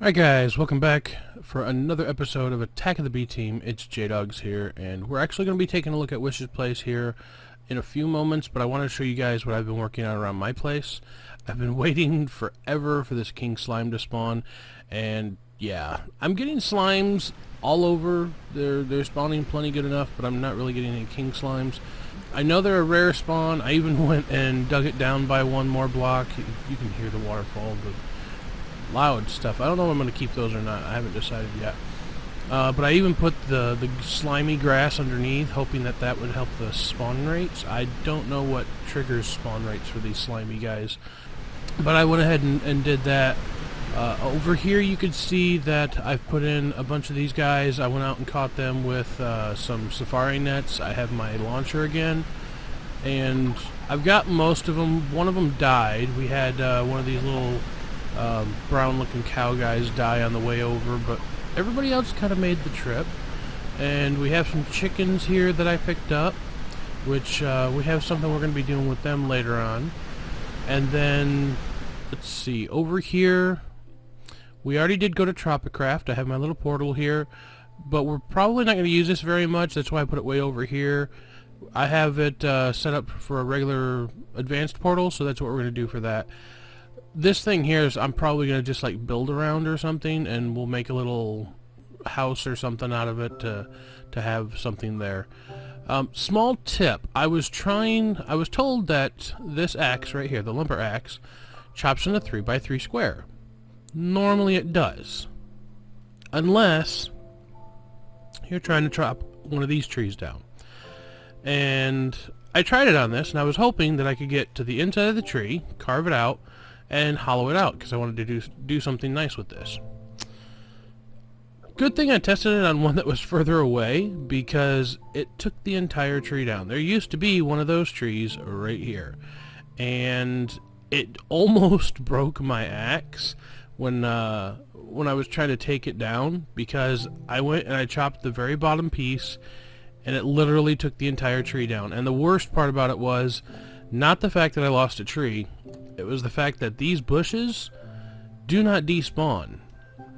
Alright guys, welcome back for another episode of Attack of the BTeam. It's J-Dogs here, and we're actually going to be taking a look at Wish's place here in a few moments, but I want to show you guys what I've been working on around my place. I've been waiting forever for this king slime to spawn, and yeah, I'm getting slimes all over. They're spawning plenty good enough, but I'm not really getting any king slimes. I know they're a rare spawn. I even went and dug it down by one more block. You can hear the waterfall, but loud stuff. I don't know if I'm going to keep those or not. I haven't decided yet. But I even put the slimy grass underneath, hoping that that would help the spawn rates. I don't know what triggers spawn rates for these slimy guys, but I went ahead and did that. Over here you could see that I've put in a bunch of these guys. I went out and caught them with some safari nets. I have my launcher again, and I've got most of them. One of them died. We had one of these little brown looking cow guys die on the way over, but everybody else kind of made the trip. And we have some chickens here that I picked up, which we have something we're going to be doing with them later on. And then let's see, over here we already did go to Tropicraft. I have my little portal here, but we're probably not going to use this very much. That's why I put it way over here. I have it set up for a regular advanced portal, so that's what we're going to do for that. This thing here is I'm probably going to just like build around or something, and we'll make a little house or something out of it to have something there. Small tip, I was told that this axe right here, the lumber axe, chops in a 3x3 square. Normally it does, unless you're trying to chop one of these trees down. And I tried it on this, and I was hoping that I could get to the inside of the tree, carve it out, and hollow it out, because I wanted to do something nice with this. Good thing I tested it on one that was further away, because it took the entire tree down. There used to be one of those trees right here, and it almost broke my axe when I was trying to take it down, because I went and I chopped the very bottom piece, and it literally took the entire tree down. And the worst part about it was not the fact that I lost a tree. It was the fact that these bushes do not despawn.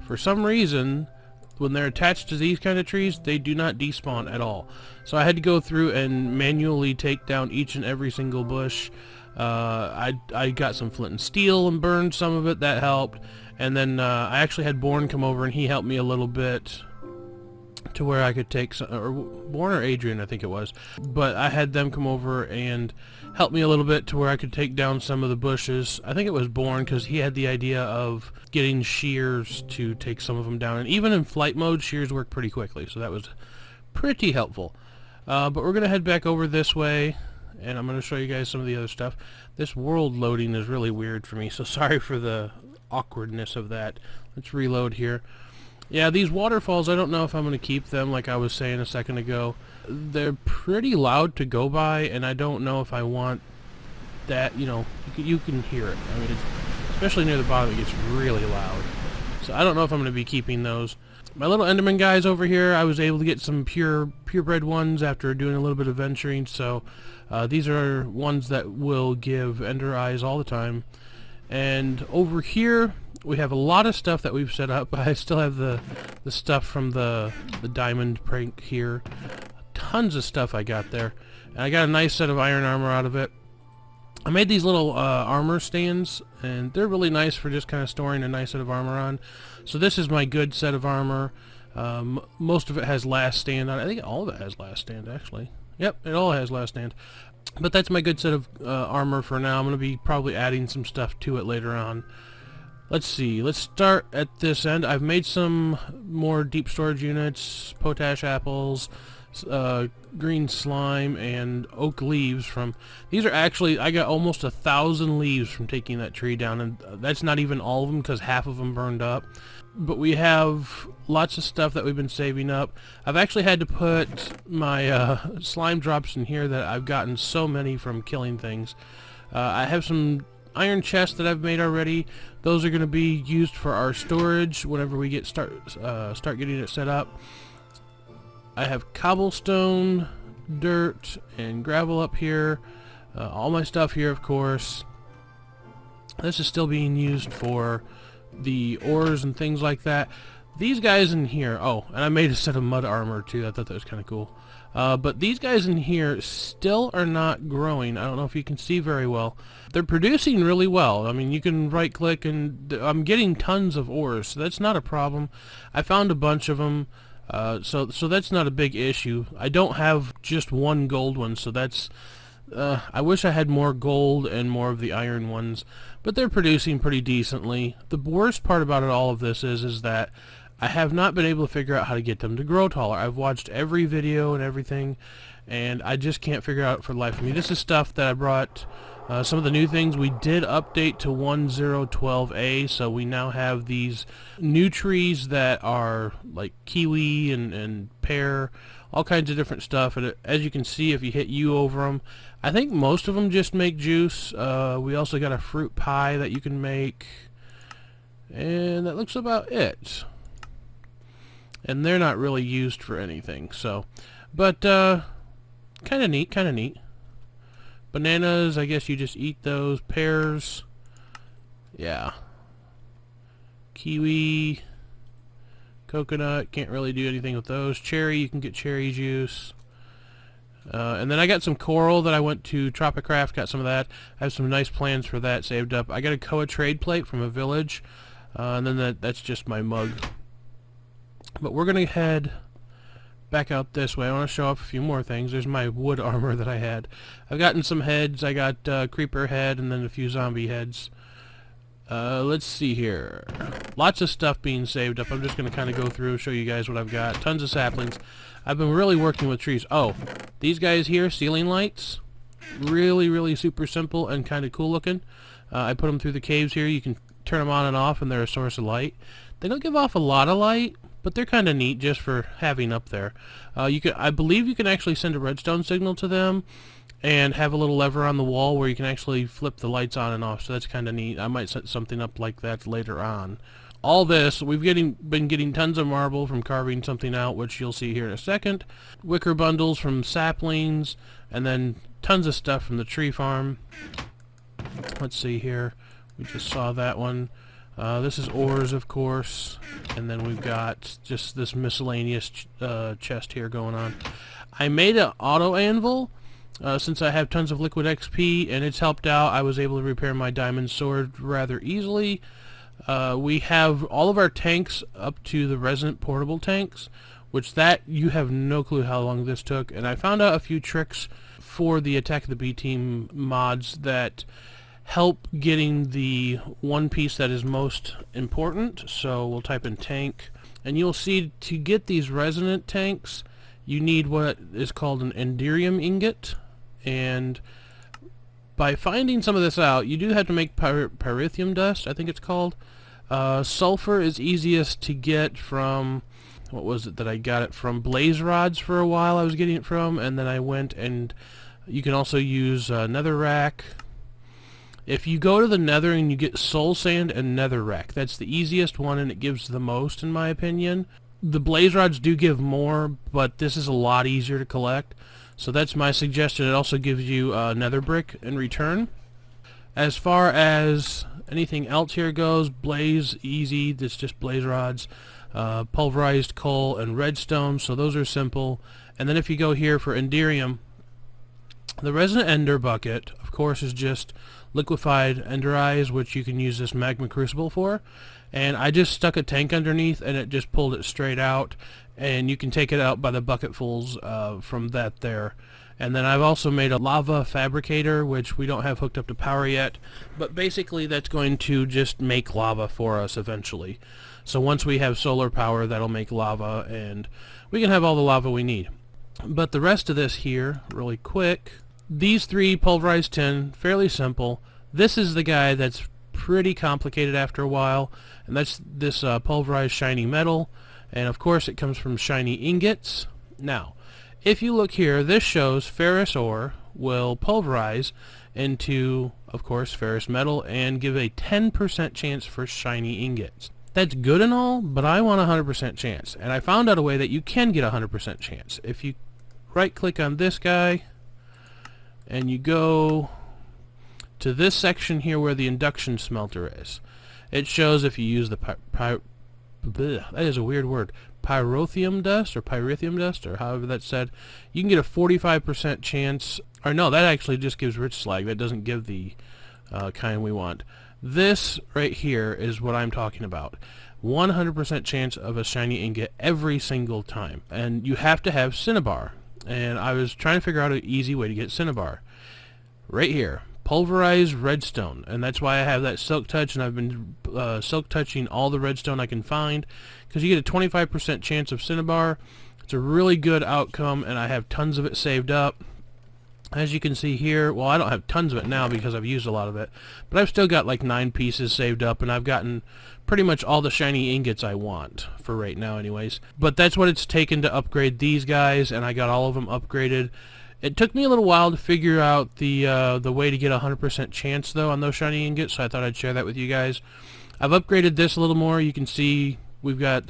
For some reason, when they're attached to these kind of trees, they do not despawn at all. So I had to go through and manually take down each and every single bush. I got some flint and steel and burned some of it. That helped. And then I actually had Born come over, and he helped me a little bit to where I could take some, or Born or Adrian, I think it was. But I had them come over and help me a little bit to where I could take down some of the bushes. I think it was Born, because he had the idea of getting shears to take some of them down. And even in flight mode, shears work pretty quickly, so that was pretty helpful. But we're going to head back over this way, and I'm going to show you guys some of the other stuff. This world loading is really weird for me, so sorry for the awkwardness of that. Let's reload here. Yeah, these waterfalls, I don't know if I'm going to keep them, like I was saying a second ago. They're pretty loud to go by, and I don't know if I want that, you know, you can hear it. I mean, especially near the bottom, it gets really loud. So I don't know if I'm going to be keeping those. My little Enderman guys over here, I was able to get some purebred ones after doing a little bit of venturing, so these are ones that will give Ender eyes all the time. And over here, we have a lot of stuff that we've set up. I still have the stuff from the diamond prank here. Tons of stuff I got there. And I got a nice set of iron armor out of it. I made these little armor stands, and they're really nice for just kind of storing a nice set of armor on. So this is my good set of armor. Most of it has last stand on it. I think all of it has last stand, actually. Yep, it all has last stand. But that's my good set of armor for now. I'm going to be probably adding some stuff to it later on. Let's see, let's start at this end. I've made some more deep storage units, potash apples, green slime, and oak leaves from... These are actually, I got almost 1,000 leaves from taking that tree down, and that's not even all of them, because half of them burned up. But we have lots of stuff that we've been saving up. I've actually had to put my slime drops in here that I've gotten so many from killing things. I have some iron chests that I've made already. Those are going to be used for our storage whenever we start getting it set up. I have cobblestone, dirt, and gravel up here. All my stuff here, of course. This is still being used for the ores and things like that. These guys in here, oh, and I made a set of mud armor too. I thought that was kind of cool. But these guys in here still are not growing. I don't know if you can see very well. They're producing really well. I mean, you can right click and I'm getting tons of ores, so that's not a problem. I found a bunch of them, so that's not a big issue. I don't have just one gold one, so that's... I wish I had more gold and more of the iron ones, but they're producing pretty decently. The worst part about all of this is that I have not been able to figure out how to get them to grow taller. I've watched every video and everything, and I just can't figure out for the life of me. This is stuff that I brought, some of the new things. We did update to 1012A, so we now have these new trees that are like kiwi and pear, all kinds of different stuff. And as you can see, if you hit U over them, I think most of them just make juice. We also got a fruit pie that you can make, and that looks about it. And they're not really used for anything, so, but kind of neat, kind of neat. Bananas, I guess you just eat those. Pears, yeah. Kiwi, coconut, can't really do anything with those. Cherry, you can get cherry juice. And then I got some coral that I went to Tropicraft, got some of that. I have some nice plans for that saved up. I got a Koa trade plate from a village, and then that's just my mug. But we're going to head back out this way. I want to show off a few more things. There's my wood armor that I had. I've gotten some heads. I got creeper head and then a few zombie heads. Let's see here. Lots of stuff being saved up. I'm just going to kind of go through and show you guys what I've got. Tons of saplings. I've been really working with trees. Oh, these guys here, ceiling lights. Really, really super simple and kind of cool looking. I put them through the caves here. You can turn them on and off and they're a source of light. They don't give off a lot of light, but they're kind of neat just for having up there. I believe you can actually send a redstone signal to them and have a little lever on the wall where you can actually flip the lights on and off, so that's kind of neat. I might set something up like that later on. All this, we've been getting tons of marble from carving something out, which you'll see here in a second. Wicker bundles from saplings, and then tons of stuff from the tree farm. Let's see here. We just saw that one. This is ores, of course, and then we've got just this miscellaneous chest here going on. I made an auto anvil since I have tons of liquid XP, and it's helped out. I was able to repair my diamond sword rather easily. We have all of our tanks up to the resonant portable tanks, which that you have no clue how long this took, and I found out a few tricks for the Attack of the BTeam mods that help getting the one piece that is most important. So we'll type in tank, and you'll see to get these resonant tanks you need what is called an enderium ingot, and by finding some of this out you do have to make pyrithium dust, I think it's called. Sulfur is easiest to get from, what was it that I got it from? Blaze rods for a while I was getting it from, and then I went and you can also use netherrack. If you go to the nether and you get soul sand and netherrack, that's the easiest one and it gives the most in my opinion. The blaze rods do give more, but this is a lot easier to collect, so that's my suggestion. It also gives you nether brick in return. As far as anything else here goes, blaze, easy, that's just blaze rods, pulverized coal and redstone, so those are simple. And then if you go here for enderium, the resonant ender bucket, of course, is just liquefied ender eyes, which you can use this magma crucible for. And I just stuck a tank underneath and it just pulled it straight out, and you can take it out by the bucketfuls from that there. And then I've also made a lava fabricator, which we don't have hooked up to power yet, but basically that's going to just make lava for us eventually. So once we have solar power, that'll make lava and we can have all the lava we need. But the rest of this here, really quick, these three pulverized tin, fairly simple. This is the guy that's pretty complicated after a while, and that's this pulverized shiny metal, and of course it comes from shiny ingots. Now, if you look here, this shows ferrous ore will pulverize into, of course, ferrous metal and give a 10% chance for shiny ingots. That's good and all, but I want a 100% chance, and I found out a way that you can get a 100% chance. If you right click on this guy and you go to this section here where the induction smelter is, it shows if you use the that is a weird word, pyrotheum dust or however that's said, you can get a 45% chance, or no, that actually just gives rich slag. That doesn't give the kind we want. This right here is what I'm talking about. 100% chance of a shiny ingot every single time, and you have to have cinnabar. And I was trying to figure out an easy way to get cinnabar. Right here, pulverized redstone, and that's why I have that silk touch, and I've been silk touching all the redstone I can find, because you get a 25% chance of cinnabar. It's a really good outcome, and I have tons of it saved up. As you can see here, well, I don't have tons of it now because I've used a lot of it, but I've still got like 9 pieces saved up, and I've gotten pretty much all the shiny ingots I want for right now anyways. But that's what it's taken to upgrade these guys, and I got all of them upgraded. It took me a little while to figure out the way to get a 100% chance though on those shiny ingots, so I thought I'd share that with you guys. I've upgraded this a little more. You can see we've got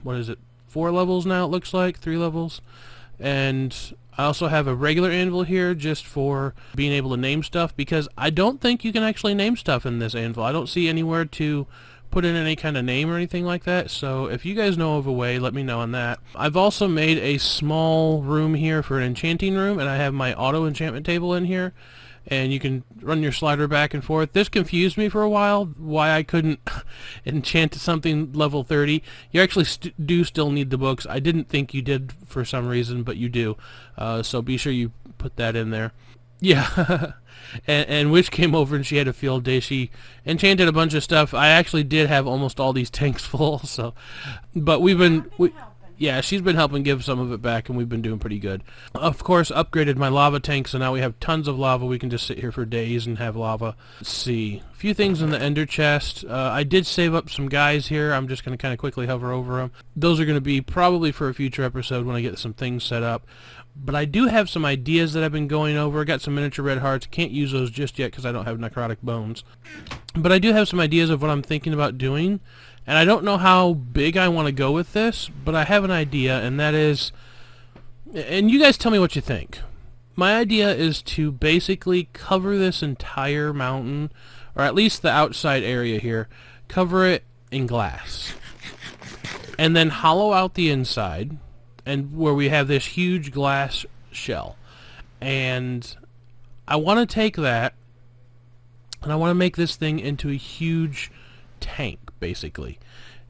what is it, 4 levels now, it looks like 3 levels. And I also have a regular anvil here just for being able to name stuff, because I don't think you can actually name stuff in this anvil. I don't see anywhere to put in any kind of name or anything like that, so if you guys know of a way, let me know on that. I've also made a small room here for an enchanting room, and I have my auto enchantment table in here, and you can run your slider back and forth. This confused me for a while, why I couldn't enchant something level 30. You actually do still need the books. I didn't think you did for some reason, but you do, so be sure you put that in there. Yeah. And Wish came over and she had a field day. She enchanted a bunch of stuff. I actually did have almost all these tanks full, so, but yeah, she's been helping give some of it back, and we've been doing pretty good. Of course, upgraded my lava tank, so now we have tons of lava. We can just sit here for days and have lava. Let's see, a few things in the ender chest. I did save up some guys here. I'm just going to kind of quickly hover over them. Those are going to be probably for a future episode when I get some things set up. But I do have some ideas that I've been going over. I got some miniature red hearts. Can't use those just yet because I don't have necrotic bones. But I do have some ideas of what I'm thinking about doing. And I don't know how big I want to go with this, but I have an idea, and that is... And you guys tell me what you think. My idea is to basically cover this entire mountain, or at least the outside area here, cover it in glass. And then hollow out the inside, and where we have this huge glass shell. And I want to take that, and I want to make this thing into a huge tank, basically,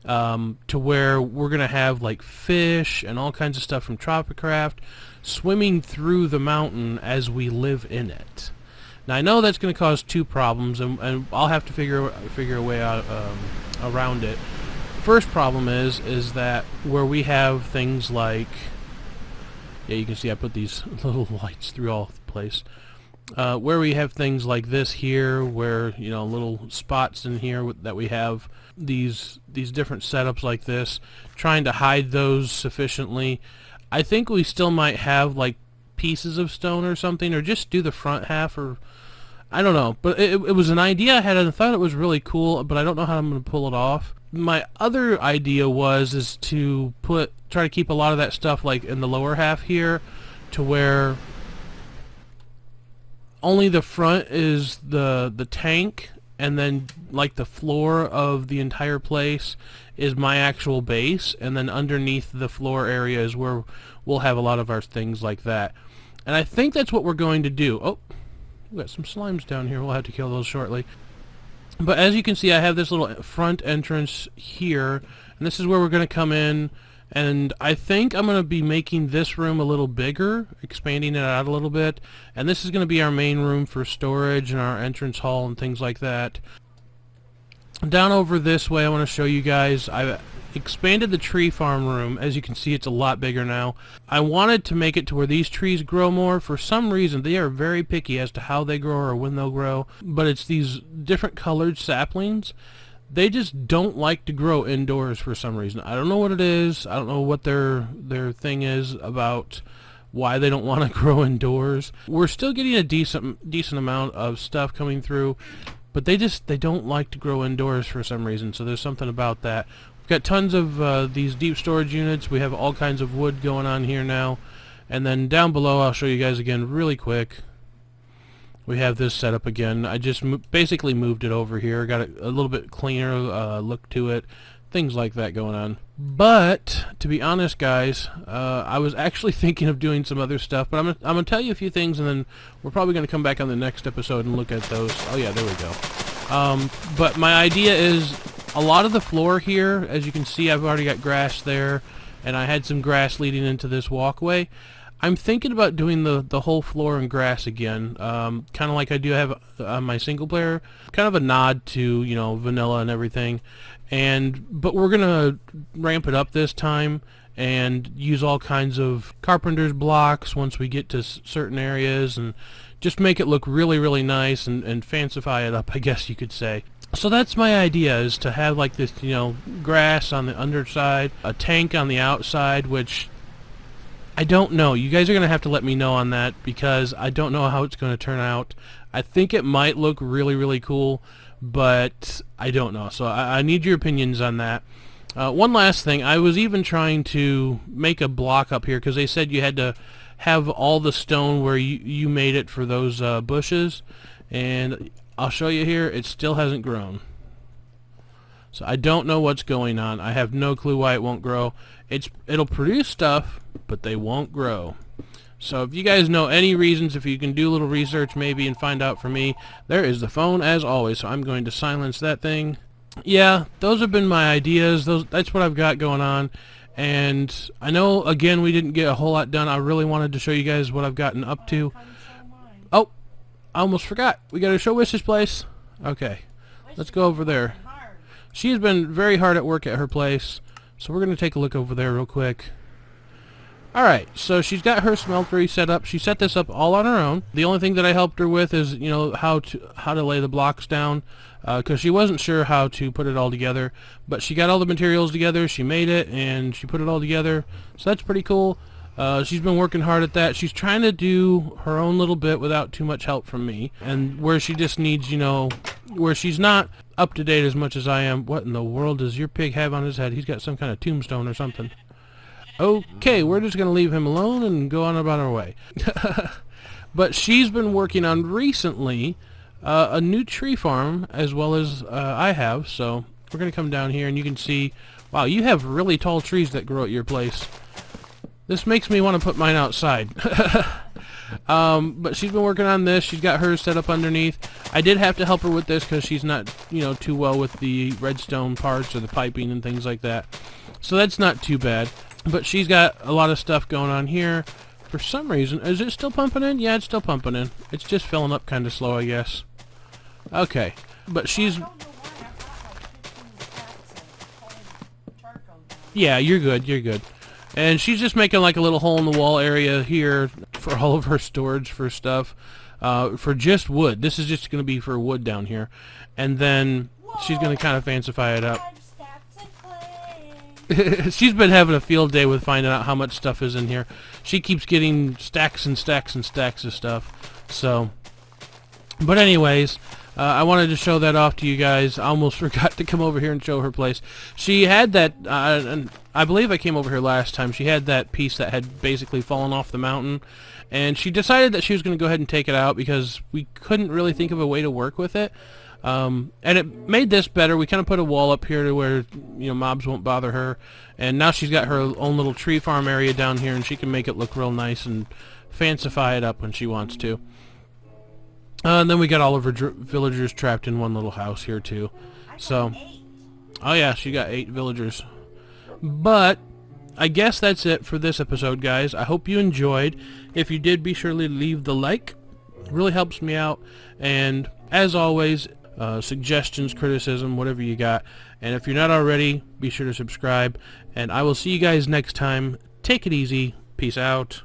to where we're going to have like fish and all kinds of stuff from Tropicraft swimming through the mountain as we live in it. Now I know that's going to cause 2 problems, and I'll have to figure a way out around it. First problem is that where we have things like, yeah, you can see I put these little lights through all the place. Where we have things like this here, where, you know, little spots in here that we have these different setups like this, trying to hide those sufficiently. I think we still might have like pieces of stone or something, or just do the front half, or I don't know. But it was an idea I had, and I thought it was really cool, but I don't know how I'm going to pull it off. My other idea is to try to keep a lot of that stuff like in the lower half here, to where only the front is the tank, and then like the floor of the entire place is my actual base, and then underneath the floor area is where we'll have a lot of our things like that. And I think that's what we're going to do. Oh, we got some slimes down here. We'll have to kill those shortly. But as you can see, I have this little front entrance here, and this is where we're going to come in, and I think I'm going to be making this room a little bigger, expanding it out a little bit, and this is going to be our main room for storage and our entrance hall and things like that. Down over this way, I want to show you guys, I've expanded the tree farm room. As you can see, it's a lot bigger now. I wanted to make it to where these trees grow more. For some reason, they are very picky as to how they grow or when they'll grow, but it's these different colored saplings. They just don't like to grow indoors for some reason. I don't know what it is. I don't know what their thing is about why they don't want to grow indoors. We're still getting a decent amount of stuff coming through, but they don't like to grow indoors for some reason, so there's something about that. We've got tons of these deep storage units. We have all kinds of wood going on here now. And then down below, I'll show you guys again really quick. we have this set up again. I just basically moved it over here, got a little bit cleaner look to it, things like that going on. But to be honest, guys, I was actually thinking of doing some other stuff, but I'm gonna tell you a few things, and then we're probably gonna come back on the next episode and look at those. Oh yeah, there we go. But my idea is a lot of the floor here, as you can see, I've already got grass there, and I had some grass leading into this walkway. I'm thinking about doing the whole floor in grass again, kind of like I do have on my single player, kind of a nod to, you know, vanilla and everything. But we're gonna ramp it up this time and use all kinds of carpenter's blocks once we get to certain areas, and just make it look really, really nice and fancify it up, I guess you could say. So that's my idea, is to have like this, you know, grass on the underside, a tank on the outside, which I don't know. You guys are going to have to let me know on that, because I don't know how it's going to turn out. I think it might look really, really cool, but I don't know. So I need your opinions on that. One last thing. I was even trying to make a block up here, because they said you had to have all the stone where you made it for those bushes. And I'll show you here. It still hasn't grown. So I don't know what's going on. I have no clue why it won't grow. It'll produce stuff, but they won't grow. So if you guys know any reasons, if you can do a little research maybe and find out for me, there is the phone as always. So I'm going to silence that thing. Yeah, those have been my ideas. That's what I've got going on. And I know, again, we didn't get a whole lot done. I really wanted to show you guys what I've gotten up to. Oh, I almost forgot. We got to show Wish's place. Okay, let's go over there. She's been very hard at work at her place, so we're going to take a look over there real quick. Alright, so she's got her smeltery set up. She set this up all on her own. The only thing that I helped her with is, you know, how to lay the blocks down, because she wasn't sure how to put it all together. But she got all the materials together, she made it, and she put it all together. So that's pretty cool. She's been working hard at that. She's trying to do her own little bit without too much help from me. And where she just needs, you know, where she's not up to date as much as I am. What in the world does your pig have on his head? He's got some kind of tombstone or something. Okay, we're just going to leave him alone and go on about our way. But she's been working on recently a new tree farm, as well as I have. So we're going to come down here and you can see, wow, you have really tall trees that grow at your place. This makes me want to put mine outside. But she's been working on this. She's got hers set up underneath. I did have to help her with this because she's not, you know, too well with the redstone parts or the piping and things like that. So that's not too bad. But she's got a lot of stuff going on here. For some reason, is it still pumping in? Yeah, it's still pumping in. It's just filling up kind of slow, I guess. Okay, but she's... Yeah, you're good, you're good. And she's just making like a little hole in the wall area here for all of her storage for stuff. For just wood. This is just going to be for wood down here. And then she's going to kind of fancify it up. She's been having a field day with finding out how much stuff is in here. She keeps getting stacks and stacks and stacks of stuff. So, but anyways, I wanted to show that off to you guys. I almost forgot to come over here and show her place. She had that, and I believe I came over here last time. She had that piece that had basically fallen off the mountain, and she decided that she was going to go ahead and take it out because we couldn't really think of a way to work with it. And it made this better. We kind of put a wall up here to where, you know, mobs won't bother her. And now she's got her own little tree farm area down here, and she can make it look real nice and fancify it up when she wants to. And then we got all of her villagers trapped in one little house here too. So, oh yeah, she got 8 villagers. But I guess that's it for this episode, guys. I hope you enjoyed. If you did, be sure to leave the like. It really helps me out. And as always, suggestions, criticism, whatever you got. And if you're not already, be sure to subscribe. And I will see you guys next time. Take it easy. Peace out.